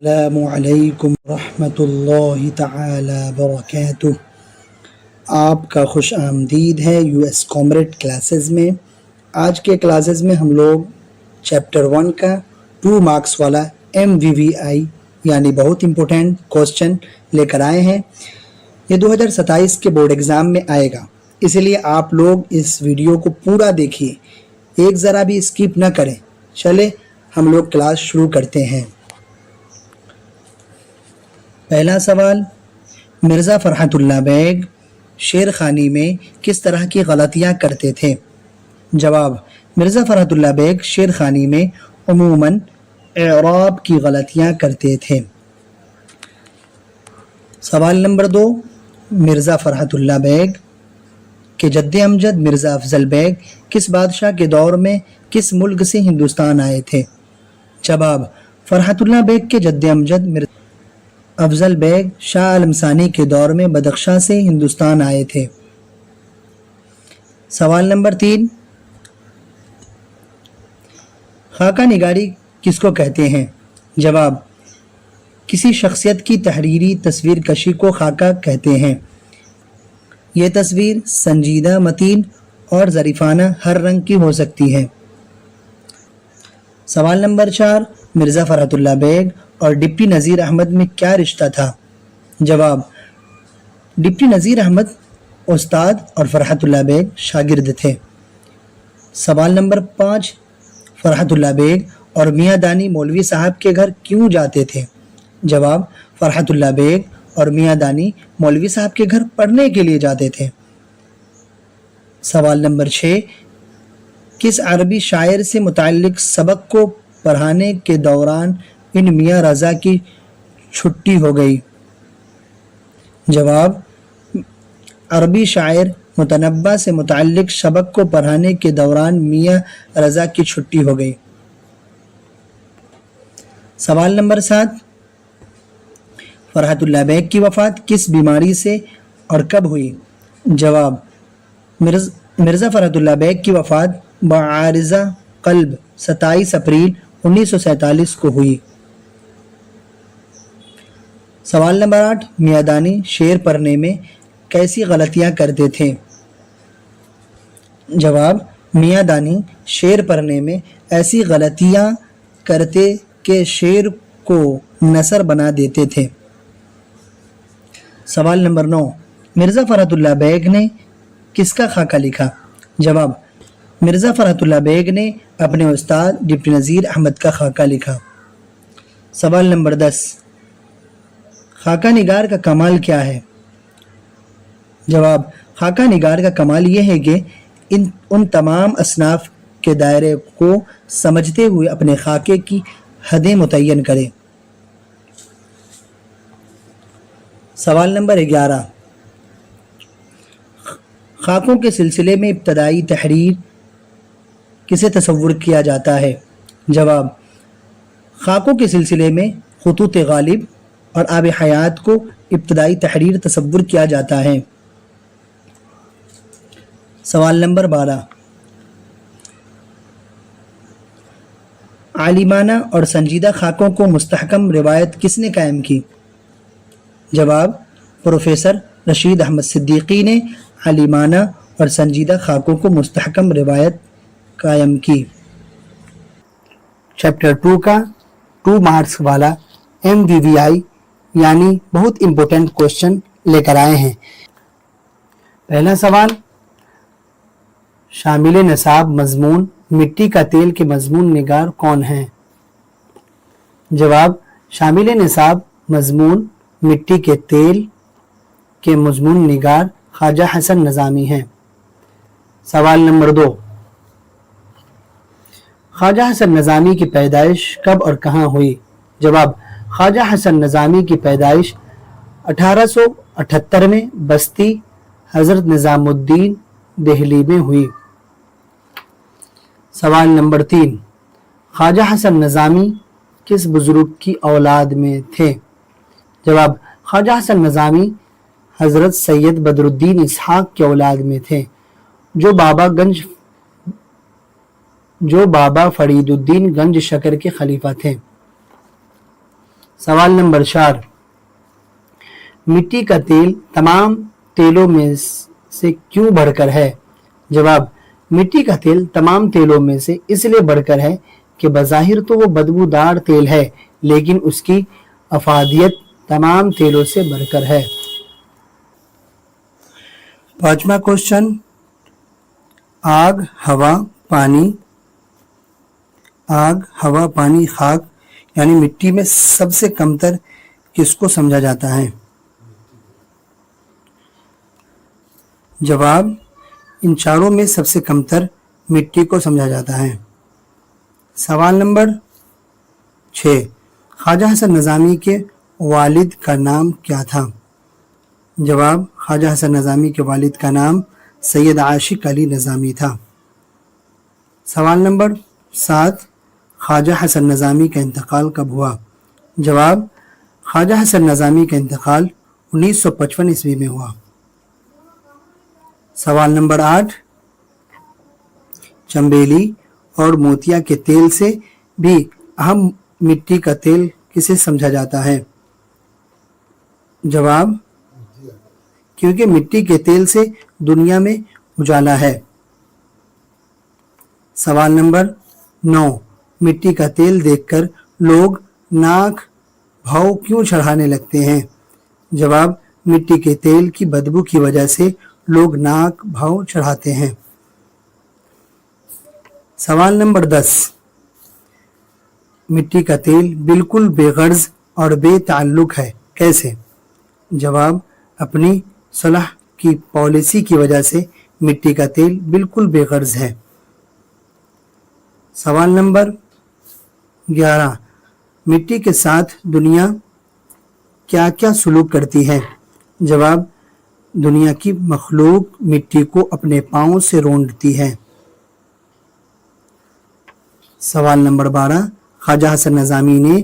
السلام علیکم ورحمۃ اللہ تعالی وبرکاتہ۔ آپ کا خوش آمدید ہے یو ایس کامریڈ کلاسز میں۔ آج کے کلاسز میں ہم لوگ چیپٹر 1 کا 2 مارکس والا MVVI یعنی بہت امپورٹنٹ کوسچن لے کر آئے ہیں۔ یہ 2027 کے بورڈ ایگزام میں آئے گا، اس لیے آپ لوگ اس ویڈیو کو پورا دیکھیے، ایک ذرا بھی اسکپ نہ کریں۔ چلے ہم لوگ کلاس شروع کرتے ہیں۔ پہلا سوال، مرزا فرحت اللہ بیگ شعر خوانی میں کس طرح کی غلطیاں کرتے تھے؟ جواب، مرزا فرحت اللہ بیگ شعر خوانی میں عموماً اعراب کی غلطیاں کرتے تھے۔ سوال نمبر 2، مرزا فرحت اللہ بیگ کے جد امجد مرزا افضل بیگ کس بادشاہ کے دور میں کس ملک سے ہندوستان آئے تھے؟ جواب، فرحت اللہ بیگ کے جد امجد مرزا افضل بیگ شاہ عالم ثانی کے دور میں بدخشاں سے ہندوستان آئے تھے۔ سوال نمبر 3، خاکہ نگاری کس کو کہتے ہیں؟ جواب، کسی شخصیت کی تحریری تصویر کشی کو خاکہ کہتے ہیں۔ یہ تصویر سنجیدہ، متین اور ظریفانہ ہر رنگ کی ہو سکتی ہے۔ سوال نمبر 4، مرزا فرحت اللہ بیگ اور ڈپٹی نذیر احمد میں کیا رشتہ تھا؟ جواب، ڈپٹی نذیر احمد استاد اور فرحت اللہ بیگ شاگرد تھے۔ سوال نمبر 5، فرحت اللہ بیگ اور میاں دانی مولوی صاحب کے گھر کیوں جاتے تھے؟ جواب، فرحت اللہ بیگ اور میاں دانی مولوی صاحب کے گھر پڑھنے کے لیے جاتے تھے۔ سوال نمبر 6، کس عربی شاعر سے متعلق سبق کو پڑھانے کے دوران ان میاں رضا کی چھٹی ہو گئی؟ جواب، عربی شاعر متنبع سے متعلق سبق کو پڑھانے کے دوران میاں رضا کی چھٹی ہو گئی۔ سوال نمبر 7، فرحت اللہ بیگ کی وفات کس بیماری سے اور کب ہوئی؟ جواب، مرزا فرحت اللہ بیگ کی وفات بعارضہ قلب 27 اپریل 1947 کو ہوئی۔ سوال نمبر 8، میاں دانی شعر پڑھنے میں کیسی غلطیاں کرتے تھے؟ جواب، میاں دانی شعر پڑھنے میں ایسی غلطیاں کرتے کہ شعر کو نثر بنا دیتے تھے۔ سوال نمبر 9، مرزا فرحت اللہ بیگ نے کس کا خاکہ لکھا؟ جواب، مرزا فرحت اللہ بیگ نے اپنے استاد ڈپٹی نذیر احمد کا خاکہ لکھا۔ سوال نمبر 10، خاکہ نگار کا کمال کیا ہے؟ جواب، خاکہ نگار کا کمال یہ ہے کہ ان تمام اصناف کے دائرے کو سمجھتے ہوئے اپنے خاکے کی حدیں متعین کرے۔ سوال نمبر 11، خاکوں کے سلسلے میں ابتدائی تحریر کسے تصور کیا جاتا ہے؟ جواب، خاکوں کے سلسلے میں خطوط غالب اور آب حیات کو ابتدائی تحریر تصور کیا جاتا ہے۔ سوال نمبر 12، عالمانہ اور سنجیدہ خاکوں کو مستحکم روایت کس نے قائم کی؟ جواب، پروفیسر رشید احمد صدیقی نے عالمانہ اور سنجیدہ خاکوں کو مستحکم روایت قائم کی۔ چیپٹر 2 کا 2 مارکس والا MVVI یعنی بہت امپورٹنٹ کوسچن لے کر آئے ہیں۔ پہلا سوال، شامل نصاب مضمون مٹی کا تیل کے مضمون نگار کون ہیں؟ جواب، شامل نصاب مضمون مٹی کے تیل کے مضمون نگار خواجہ حسن نظامی ہیں۔ سوال نمبر 2، خواجہ حسن نظامی کی پیدائش کب اور کہاں ہوئی؟ جواب، خواجہ حسن نظامی کی پیدائش 1878 میں بستی حضرت نظام الدین دہلی میں ہوئی۔ سوال نمبر 3، خواجہ حسن نظامی کس بزرگ کی اولاد میں تھے؟ جواب، خواجہ حسن نظامی حضرت سید بدر الدین اسحاق کی اولاد میں تھے جو بابا فرید الدین گنج شکر کے خلیفہ تھے۔ सवाल नंबर 4, मिट्टी का तेल तमाम तेलों में से क्यों बढ़कर है? जवाब, मिट्टी का तेल तमाम तेलों में से इसलिए बढ़कर है कि बज़ाहिर तो वो बदबूदार तेल है, लेकिन उसकी अफादियत तमाम तेलों से बढ़कर है। 5वां क्वेश्चन, आग, हवा, पानी, खाक यानी मिट्टी में सबसे कमतर किसको समझा जाता है? जवाब, इन चारों में सबसे कमतर मिट्टी को समझा जाता है। सवाल नंबर 6, ख्वाजा हसन नज़ामी के वालिद का नाम क्या था? जवाब, ख्वाजा हसन नज़ामी के वालिद का नाम सैयद आशिक अली नज़ामी था। सवाल नंबर 7, ख्वाजा हसन नज़ामी का इंतकाल कब हुआ? जवाब, ख्वाजा हसन नज़ामी का इंतकाल 1955 ईस्वी में हुआ। सवाल नंबर 8, चंबेली और मोतिया के तेल से भी अहम मिट्टी का तेल किसे समझा जाता है? जवाब, क्योंकि मिट्टी के तेल से दुनिया में उजाला है। सवाल नंबर 9, मिट्टी का तेल देखकर लोग नाक भाव क्यों चढ़ाने लगते हैं? जवाब, मिट्टी के तेल की बदबू की वजह से लोग नाक भाव चढ़ाते हैं। सवाल नंबर 10, मिट्टी का तेल बिल्कुल बेगर्ज और बेताल्लुक है, कैसे? जवाब, अपनी सलाह की पॉलिसी की वजह से मिट्टी का तेल बिल्कुल बेगर्ज है। सवाल नंबर 11, मिट्टी के साथ दुनिया क्या क्या सलूक करती है? जवाब, दुनिया की मखलूक मिट्टी को अपने पांव से रोंदती है। सवाल नंबर 12, ख्वाजा हसन नज़ामी ने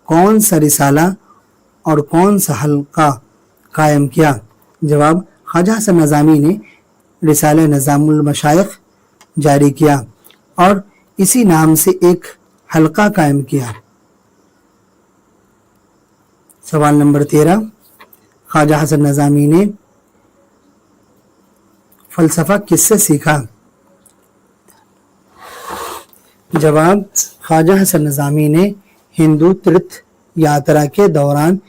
कौन सा रिसाला और कौन सा हल्का कायम किया? जवाब, ख्वाजा हसन नज़ामी ने रिसाला निज़ामुल मशाइख जारी किया और इसी नाम से एक हल्का कायम किया। सवाल नंबर 13, ख्वाजा हसन नज़ामी ने फ़लसफ़ा किससे सीखा? जवाब, ख्वाजा हसन नज़ामी ने हिंदू तीर्थ यात्रा के दौरान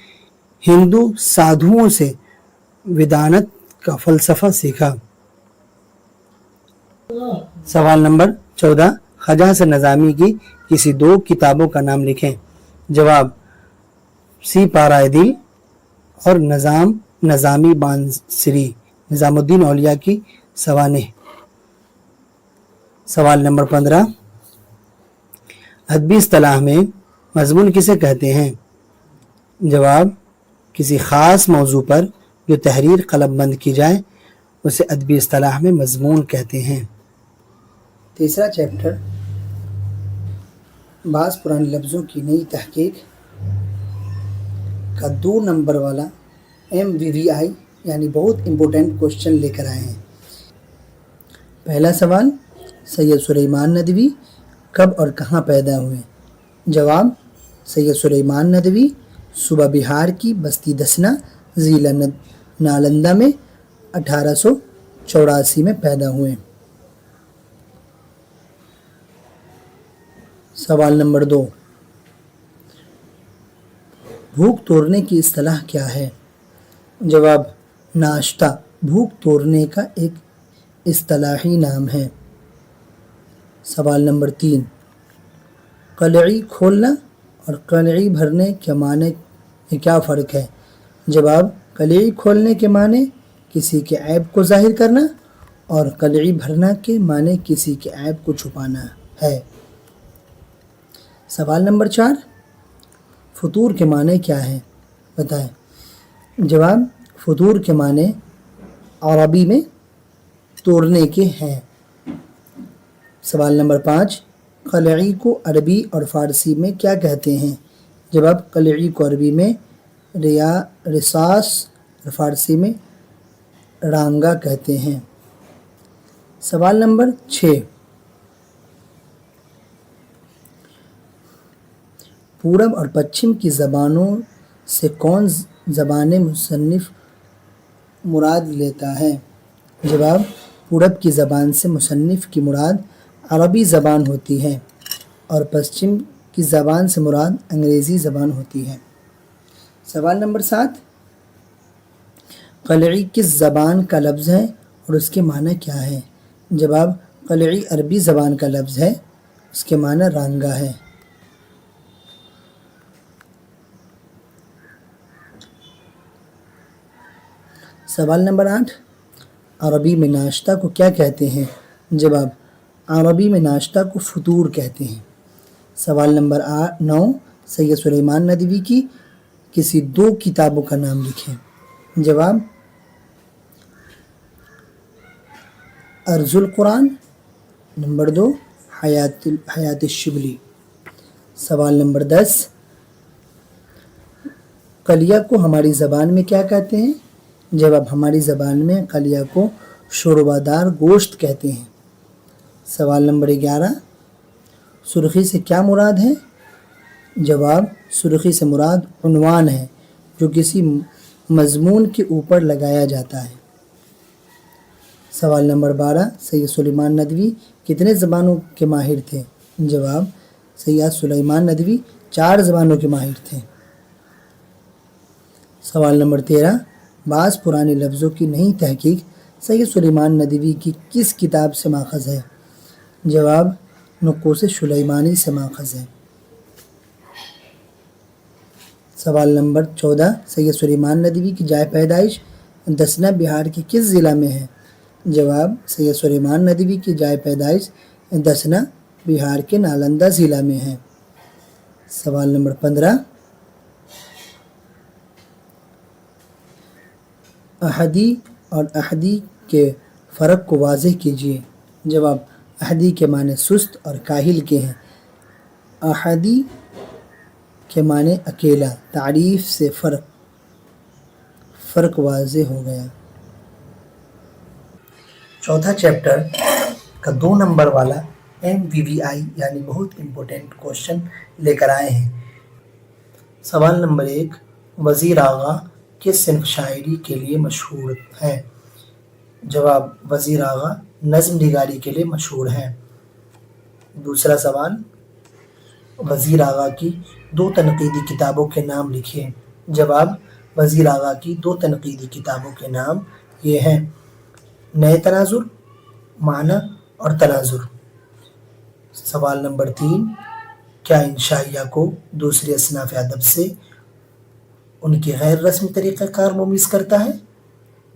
हिंदू साधुओं से विदानत का फ़लसफ़ा सीखा। सवाल नंबर 14, ख्वाजा हसन नज़ामी की किसी 2 किताबों का नाम लिखें। जवाब, सिपाराए दिल और नज़ामी बांसरी, निज़ामुद्दीन औलिया की सवानेह। सवाल नंबर 15, अदबी इस्तिलाह में मज़मून किसे कहते हैं? जवाब, किसी ख़ास मौजू पर जो तहरीर कलमबंद की जाए उसे अदबी इस्तिलाह में मज़मून कहते हैं। तीसरा चैप्टर, बाज़ पुराने लफ्ज़ों की नई तहकीक का 2 नंबर वाला MVVI यानी बहुत इम्पोर्टेंट क्वेश्चन लेकर आए हैं। पहला सवाल, सैयद सुलेमान नदवी कब और कहाँ पैदा हुए? जवाब, सैयद सुलेमान नदवी सूबा बिहार की बस्ती दसना ज़िला नालंदा में 1884 में पैदा हुए। सवाल नंबर 2, भूख तोड़ने की इस्तिलाह क्या है? जवाब, नाश्ता भूख तोड़ने का एक इस्तिलाही नाम है। सवाल नंबर 3, कलई खोलना और कलई भरने के माने में क्या फ़र्क है? जवाब, कलई खोलने के माने किसी के ऐब को ज़ाहिर करना और कलई भरना के माने किसी के ऐब को छुपाना है। सवाल नंबर 4, फतूर के माने क्या है? बताएं। जवाब, फतूर के माने अरबी में तोड़ने के हैं। सवाल नंबर 5, कलई को अरबी और फ़ारसी में क्या कहते हैं? जवाब, कलई को अरबी में रिसास और फ़ारसी में रांगा कहते हैं। सवाल नंबर 6, पूरब और पश्चिम की ज़बानों से कौन ज़बान मुसन्निफ़ मुराद लेता है? जवाब, पूरब की ज़बान से मुसन्निफ़ की मुराद अरबी ज़बान होती है और पश्चिम की ज़बान से मुराद अंग्रेज़ी ज़बान होती है। सवाल नंबर 7, क़लई किस ज़बान का लफ्ज़ है और उसके माना क्या है? जवाब, क़लई अरबी ज़बान का लफ्ज़ है, उसके माना रांगा है। सवाल नंबर 8, अरबी में नाश्ता को क्या कहते हैं? जवाब, अरबी में नाश्ता को फतूर कहते हैं। सवाल नंबर 9, सैयद सुलेमान नदवी की किसी 2 किताबों का नाम लिखें। जवाब, अर्जुल कुरान, नंबर 2 हयात शिबली। सवाल नंबर 10, कलिया को हमारी ज़बान में क्या कहते हैं? जवाब, हमारी ज़बान में कलिया को शोरबादार गोश्त कहते हैं। सवाल नंबर 11, सुर्ख़ी से क्या मुराद है? जवाब, सुर्ख़ी से मुराद उन्वान है जो किसी मज़मून के ऊपर लगाया जाता है। सवाल नंबर 12, सैयद सुलेमान नदवी कितने ज़बानों के माहिर थे? जवाब, सैयद सुलेमान नदवी 4 ज़बानों के माहिर थे। सवाल नंबर 13, बाज़ पुराने लफ्ज़ों की नई तहकीक सैयद सुलेमान नदवी की किस किताब से माख़ज़ है? जवाब, नुक़ूश सुलेमानी से माख़ज़ है। सवाल नंबर 14, सैयद सुलेमान नदवी की जाए पैदाइश दसना बिहार के किस ज़िला में है? जवाब, सैयद सुलेमान नदवी की जाए पैदाइश दसना बिहार के नालंदा ज़िला में है। सवाल नंबर 15, अहदी और अहदी के फ़र्क को वाज़ेह कीजिए। जवाब, अहदी के माने सुस्त और काहिल के हैं, अहदी के माने अकेला। तारीफ़ से फ़र्क वाज़ेह हो गया। चौथा चैप्टर का 2 नंबर वाला MVVI यानी बहुत इम्पोर्टेंट क्वेश्चन लेकर आए हैं। सवाल नंबर 1, वज़ीर आगा किस सिन्फ़ शायरी के लिए मशहूर है? जवाब, वज़ीर आगा नज़्म निगारी के लिए मशहूर है। दूसरा सवाल, वज़ीर आगा की 2 तनक़ीदी किताबों के नाम लिखिए। जवाब, वज़ीर आगा की 2 तनक़ीदी किताबों के नाम ये हैं, नए तनाज़ुर, माना और तनाज़ुर। सवाल नंबर 3, क्या इंशाइया को दूसरे असनाफ़ अदब से उनके गैर रस्मी तरीक़ाकार मुमीज़ करता है?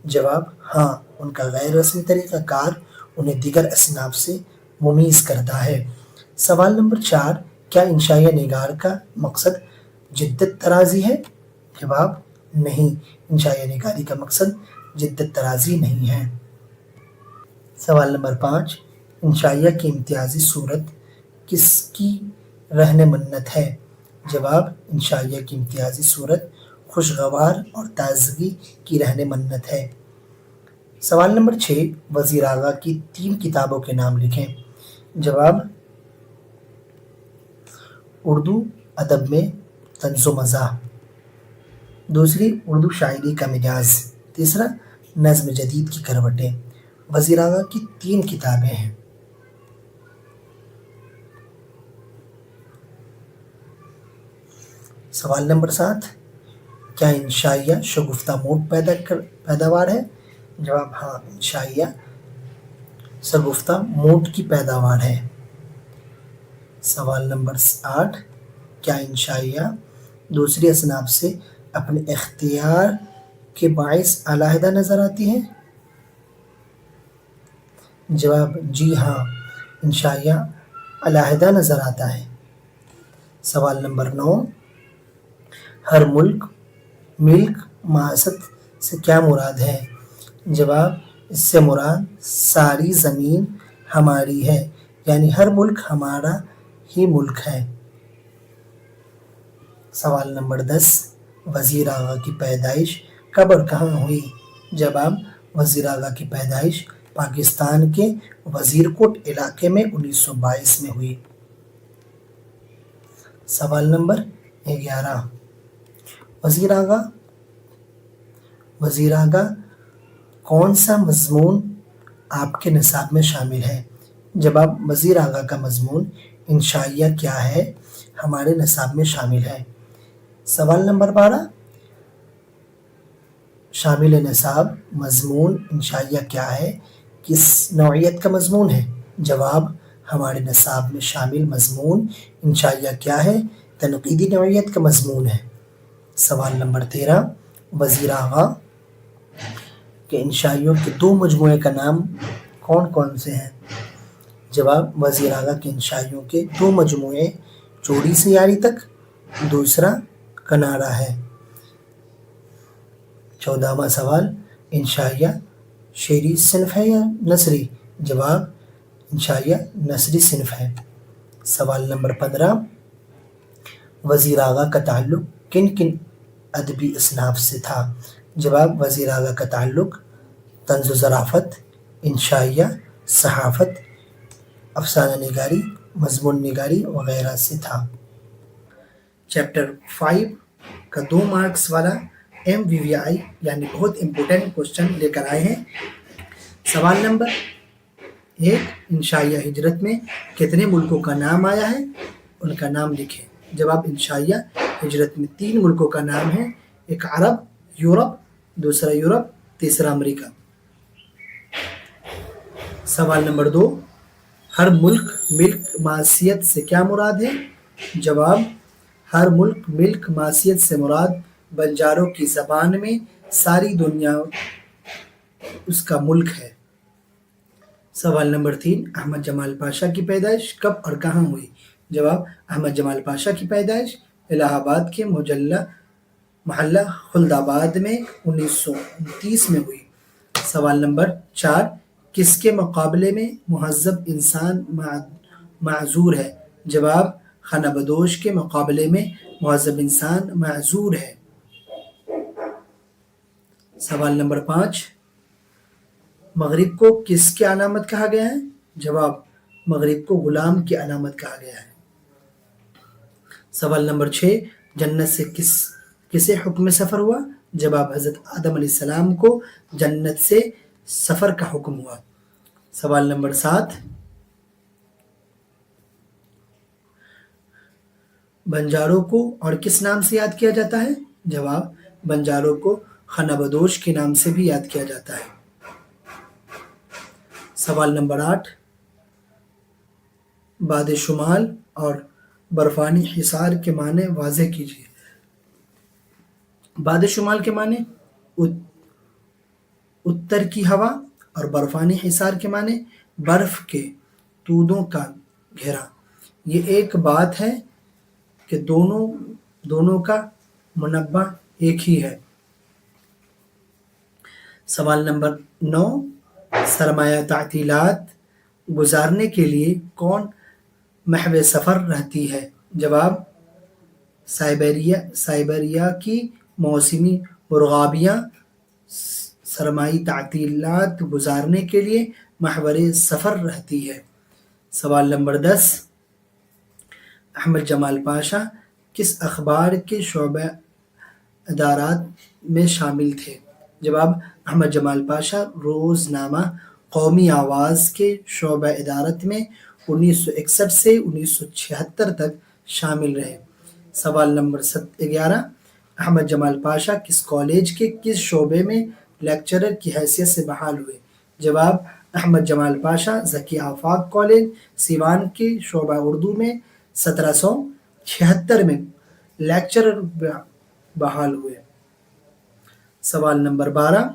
जवाब, हाँ, उनका गैर रस्मी तरीक़ाकार उन्हें दीगर असनाफ़ से मुमीज़ करता है। सवाल नंबर 4, क्या इंशाइया निगार का मकसद जिद्दत तराज़ी है? जवाब, नहीं, इंशाइया निगारी का मकसद जिद्दत तराज़ी नहीं है। सवाल नंबर 5, इंशाइया की इम्तियाज़ी सूरत किसकी रहने मन्नत है? जवाब, इंशाइया की इम्तियाज़ी सूरत खुशगवार और ताज़गी की रहने मन्नत है। सवाल नंबर 6, वज़ीर आगा की 3 किताबों के नाम लिखें। जवाब, उर्दू अदब में तंज़ो मज़ाह, दूसरी उर्दू शायरी का मिजाज, तीसरा नज़्म जदीद की करवटें। वज़ीर आगा की 3 किताबें हैं। सवाल नंबर 7, क्या इंशाइया शगुफ्ता मोट पैदावार है? जवाब, हाँ, इंशाइया शगुफ्ता मोट की पैदावार है। सवाल नंबर 8, क्या इंशाइया दूसरी असनाफ से अपने इख्तियार के बाइस अलहदा नज़र आती है? जवाब, जी हाँ, इंशाइया अलहदा नज़र आता है। सवाल नंबर 9, हर मुल्क मिल्क मासत से क्या मुराद है? जवाब, इससे मुराद सारी ज़मीन हमारी है, यानी हर मुल्क हमारा ही मुल्क है। सवाल नंबर 10, वज़ीर आगा की पैदाइश कब और कहाँ हुई? जवाब, वज़ीर आगा की पैदाइश पाकिस्तान के वज़ीरकोट इलाके में 1922 में हुई। सवाल नंबर 11, वज़ीर आगा कौन सा मज़मून आपके निसाब में शामिल है? जवाब, वज़ीर आगा का मज़मून इंशाइया क्या है, हमारे निसाब में शामिल है। सवाल नंबर 12, शामिल निसाब मज़मून इंशाइया क्या है, किस नौइयत का मज़मून है? जवाब, हमारे निसाब में शामिल मज़मून इंशाइया क्या है, तनक़ीदी नौइयत का मज़मून है। सवाल नंबर 13, वज़ीर आगा के इंशाइयों के दो मजमूए का नाम कौन कौन से हैं? जवाब, वज़ीर आगा के इंशाइयों के दो मजमूए चोरी से यारी तक, दूसरा कनारा है। 14वां सवाल, इंशाइया शेरी सिनफ है या नसरी? जवाब, इंशाइया नसरी सिनफ है। सवाल नंबर 15, वज़ीर आगा का ताल्लुक़ किन किन अदबी असनाफ से था? जवाब, वज़ीर आगा का ताल्लुक़ तंज़ ज़राफ़त, इंशाइया, सहाफ़त, अफ़साना निगारी, मज़मून निगारी वगैरह से था। चैप्टर 5 का 2 मार्क्स वाला MVVI यानी बहुत इम्पोर्टेंट क्वेश्चन लेकर आए हैं। सवाल नंबर 1, इंशाइया हिजरत में कितने मुल्कों का नाम आया है, उनका नाम लिखें। जवाब, इंशाइया हिजरत में 3 मुल्कों का नाम है, एक अरब, यूरोप, दूसरा यूरोप, तीसरा अमेरिका। सवाल नंबर 2, हर मुल्क मिल्क मासियत से क्या मुराद है? जवाब, हर मुल्क मिल्क मासियत से मुराद बंजारों की ज़बान में सारी दुनिया उसका मुल्क है। सवाल नंबर 3, अहमद जमाल पाशा की पैदाइश कब और कहाँ हुई? जवाब, अहमद जमाल पाशा की पैदाइश इलाहाबाद के मोहल्ला खुल्दाबाद में 1929 में हुई। सवाल नंबर 4, किसके मुकाबले में मुहज़्ज़ब इंसान माज़ूर है? जवाब, खानाबदोश के मुकाबले में मुहज़्ज़ब इंसान माज़ूर है। सवाल नंबर 5, मगरिब को किसकी अलामत कहा गया है? जवाब, मगरिब को गुलाम की अलामत कहा गया है। सवाल नंबर 6, जन्नत से किसे हुक्म सफ़र हुआ? जवाब, हज़रत आदम अलैहिस्सलाम को जन्नत से सफ़र का हुक्म हुआ। सवाल नंबर 7, बंजारों को और किस नाम से याद किया जाता है? जवाब, बंजारों को खानाबदोश के नाम से भी याद किया जाता है। सवाल नंबर 8, बाद शुमाल और बर्फानी हिसार के माने वाज़ेह कीजिए। बाद शुमाल के माने उत्तर की हवा और बर्फानी हिसार के माने बर्फ के तूदों का घेरा। ये एक बात है कि दोनों का मुनब्बा एक ही है। सवाल नंबर 9, सरमाया तातीलात गुजारने के लिए कौन महव सफ़र रहती है? जवाब, साइबेरिया की मौसमी मुर्गाबियाँ सरमाई तातीलात गुजारने के लिए महवर सफ़र रहती है। सवाल नंबर 10, अहमद जमाल पाशा किस अखबार के शोबा इदारात में शामिल थे? जवाब, अहमद जमाल पाशा रोज़नामा कौमी आवाज़ के शोबा इदारत में 1961 से 1976 तक शामिल रहे। सवाल नंबर 11, अहमद जमाल पाशा किस कॉलेज के किस शोबे में लेक्चरर की हैसियत से बहाल हुए? जवाब, अहमद जमाल पाशा ज़की आफाक कॉलेज सिवान के शोबा उर्दू में 1776 में लेक्चरर बहाल हुए। सवाल नंबर 12,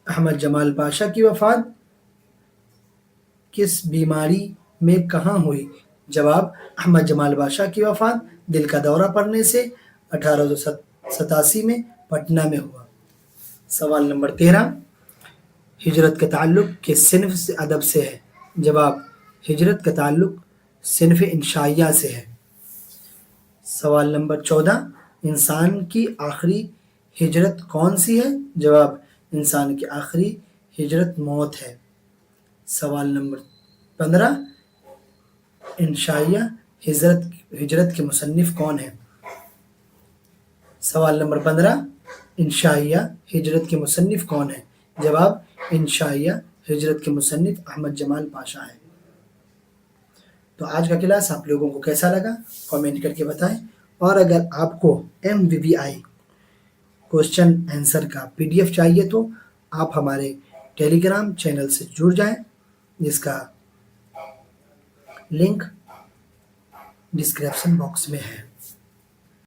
अहमद जमाल पाशा की वफ़ात किस बीमारी में कहाँ हुई? जवाब, अहमद जमाल पाशा की वफ़ात दिल का दौरा पड़ने से 1887 में पटना में हुआ। सवाल नंबर 13, हिजरत का ताल्लुक़ किस सिनफ से अदब से है? जवाब, हिजरत का ताल्लुक़ सिनफ इंशाइया से है। सवाल नंबर 14, इंसान की आखिरी हिजरत कौन सी है? जवाब, इंसान की आखिरी हिजरत मौत है। सवाल नंबर 15, इंशाइया ہجرت کے مصنف کون ہیں؟ سوال نمبر 15، انشائیہ ہجرت کے مصنف کون ہیں؟ جواب انشائیہ ہجرت کے مصنف احمد جمال پاشا ہیں۔ تو آج کا کلاس آپ لوگوں کو کیسا لگا کامنٹ کر کے بتائیں، اور اگر آپ کو MVVI کوسچن آنسر کا PDF چاہیے تو آپ ہمارے ٹیلی گرام چینل سے جڑ جائیں، جس کا لنک ڈسکرپشن باکس میں ہے۔